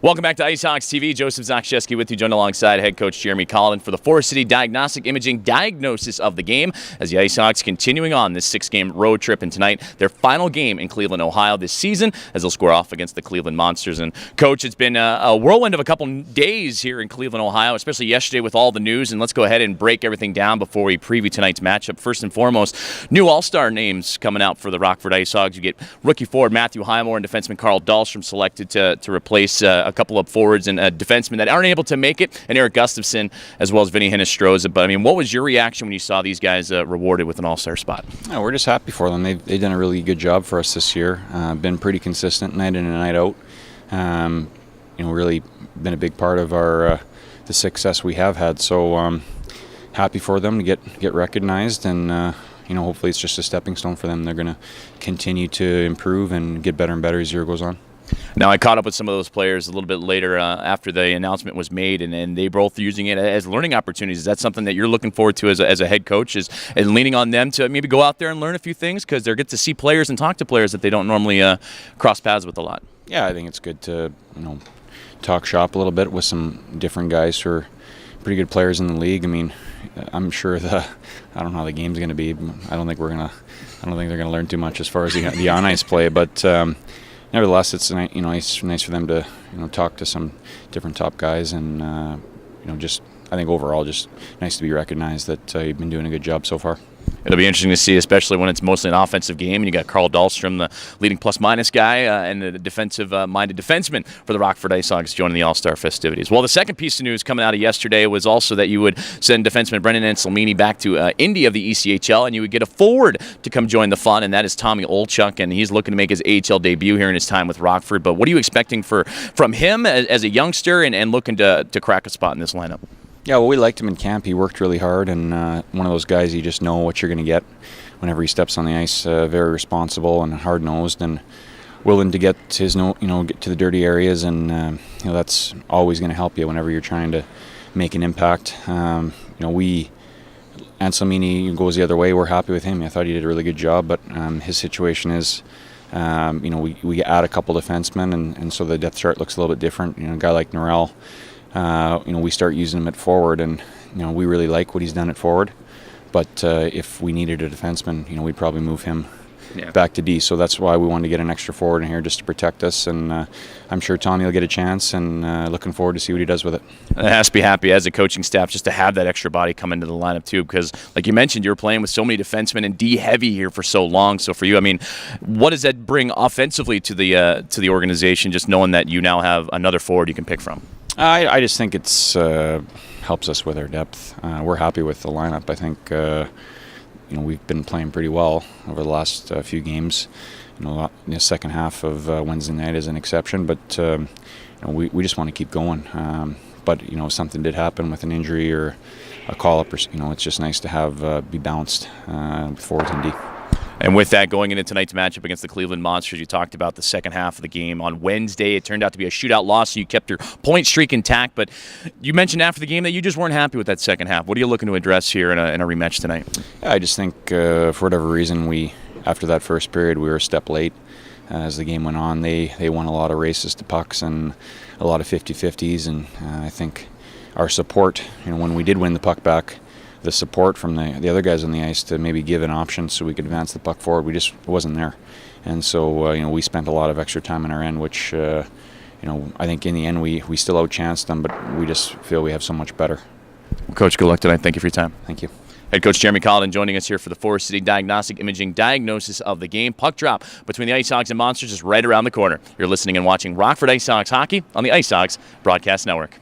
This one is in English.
Welcome back to IceHogs TV. Joseph Zakshevsky with you, joined alongside head coach Jeremy Colliton for the Forest City Diagnostic Imaging diagnosis of the game as the IceHogs continuing on this 6-game road trip. And tonight, their final game in Cleveland, Ohio this season as they'll square off against the Cleveland Monsters. And coach, it's been a whirlwind of a couple days here in Cleveland, Ohio, especially yesterday with all the news. And let's go ahead and break everything down before we preview tonight's matchup. First and foremost, new AllStar names coming out for the Rockford IceHogs. You get rookie forward Matthew Highmore and defenseman Carl Dahlstrom selected to replace a couple of forwards and defensemen that aren't able to make it, and Eric Gustafson as well as Vinny Hinestroza. But I mean, what was your reaction when you saw these guys rewarded with an all-star spot? Yeah, we're just happy for them. They've done a really good job for us this year. Been pretty consistent night in and night out. Really been a big part of our the success we have had. So happy for them to get recognized, and hopefully it's just a stepping stone for them. They're going to continue to improve and get better and better as the year goes on. Now, I caught up with some of those players a little bit later after the announcement was made, and they both using it as learning opportunities. Is that something that you're looking forward to as a head coach, and leaning on them to maybe go out there and learn a few things because they get to see players and talk to players that they don't normally cross paths with a lot? Yeah, I think it's good to talk shop a little bit with some different guys who are pretty good players in the league. I mean, I'm sure I don't know how the game's going to be. I don't think they're going to learn too much as far as the on-ice play, but. Nevertheless, it's nice for them to talk to some different top guys, and I think overall just nice to be recognized that you've been doing a good job so far. It'll be interesting to see, especially when it's mostly an offensive game, and you got Carl Dahlstrom, the leading plus-minus guy, and the defensive-minded defenseman for the Rockford IceHogs joining the All-Star festivities. Well, the second piece of news coming out of yesterday was also that you would send defenseman Brendan Anselmini back to Indy of the ECHL, and you would get a forward to come join the fun, and that is Tommy Olchuk, and he's looking to make his AHL debut here in his time with Rockford. But what are you expecting from him as a youngster and looking to crack a spot in this lineup? Yeah, well, we liked him in camp. He worked really hard, and one of those guys you just know what you're going to get whenever he steps on the ice. Very responsible and hard-nosed, and willing to get to get to the dirty areas, and that's always going to help you whenever you're trying to make an impact. Anselmini goes the other way. We're happy with him. I thought he did a really good job, but his situation is, we add a couple defensemen, and so the depth chart looks a little bit different. A guy like Norrell. We start using him at forward, and we really like what he's done at forward. But if we needed a defenseman, we'd probably move him back to D. So that's why we wanted to get an extra forward in here just to protect us. And I'm sure Tommy will get a chance, and looking forward to see what he does with it. It has to be happy as a coaching staff just to have that extra body come into the lineup too, because like you mentioned, you're playing with so many defensemen and D heavy here for so long. So for you, I mean, what does that bring offensively to the organization? Just knowing that you now have another forward you can pick from. I just think it's helps us with our depth. We're happy with the lineup. I think we've been playing pretty well over the last few games. The second half of Wednesday night is an exception, but we just want to keep going. But if something did happen with an injury or a call-up, it's just nice to have be balanced with forwards and D. And with that, going into tonight's matchup against the Cleveland Monsters, you talked about the second half of the game on Wednesday. It turned out to be a shootout loss, so you kept your point streak intact. But you mentioned after the game that you just weren't happy with that second half. What are you looking to address here in a rematch tonight? Yeah, I just think for whatever reason, after that first period, we were a step late. As the game went on, they won a lot of races to pucks and a lot of 50-50s. And I think our support, when we did win the puck back, the support from the other guys on the ice to maybe give an option so we could advance the puck forward, we just wasn't there. And so we spent a lot of extra time on our end, which I think in the end we still outchanced them, but we just feel we have so much better. Well, Coach, good luck tonight. Thank you for your time. Thank you. Head Coach Jeremy Colliton joining us here for the Forest City Diagnostic Imaging diagnosis of the game. Puck drop between the IceHogs and Monsters is right around the corner. You're listening and watching Rockford IceHogs hockey on the IceHogs Broadcast Network.